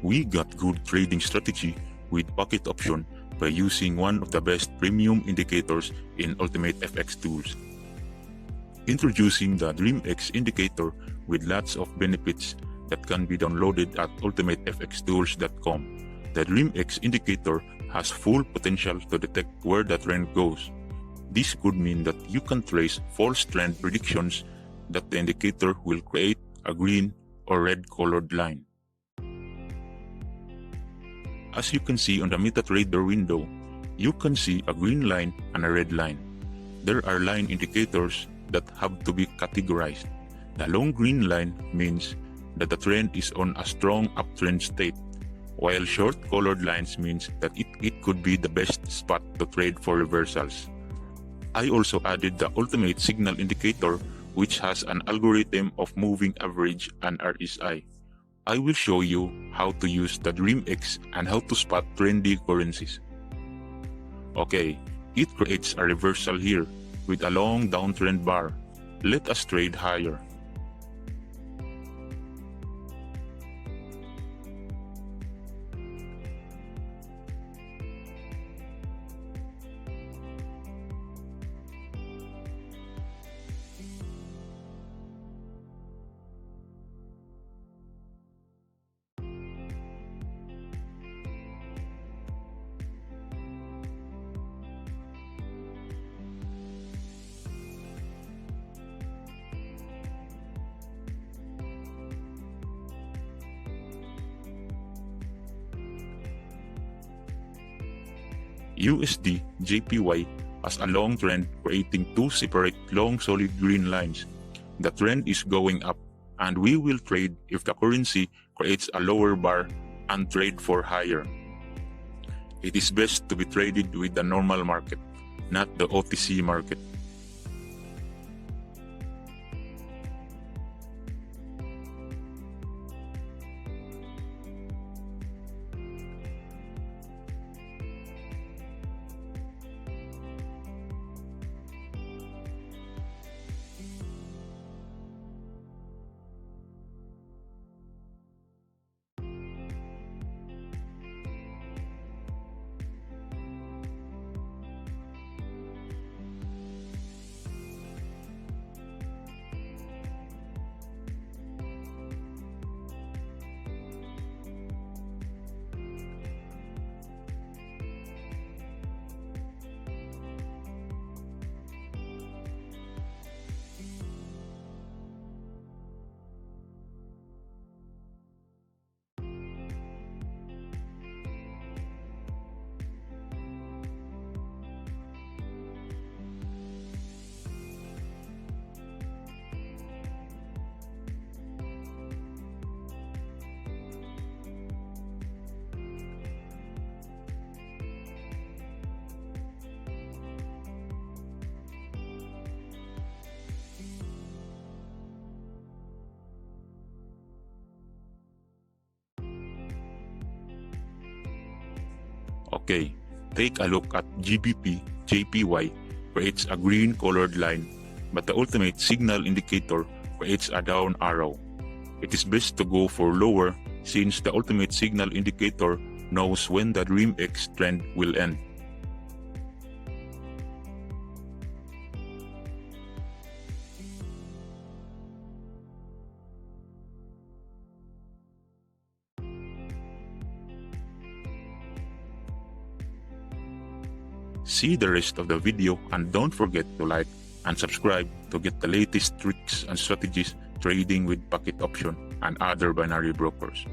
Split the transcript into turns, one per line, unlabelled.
We got good trading strategy with pocket option by using one of the best premium indicators in Ultimate FX tools. Introducing the DreamX indicator with lots of benefits that can be downloaded at ultimatefxtools.com. The DreamX indicator has full potential to detect where the trend goes. This could mean that you can trace false trend predictions that the indicator will create a green or red colored line. As you can see on the Metatrader window, you can see a green line and a red line. There are line indicators that have to be categorized. The long green line means that the trend is on a strong uptrend state, while short colored lines means that it could be the best spot to trade for reversals. I also added the Ultimate Signal Indicator, which has an algorithm of moving average and RSI. I will show you how to use the DreamX and how to spot trendy currencies. Okay, it creates a reversal here with a long downtrend bar. Let us trade higher. USD JPY has a long trend creating two separate long solid green lines. The trend is going up and we will trade if the currency creates a lower bar and trade for higher. It is best to be traded with the normal market, not the OTC market. Okay, take a look at GBP JPY creates a green colored line, but the Ultimate Signal Indicator creates a down arrow. It is best to go for lower since the Ultimate Signal Indicator knows when the DreamX trend will end. See the rest of the video and don't forget to like and subscribe to get the latest tricks and strategies trading with pocket option and other binary brokers.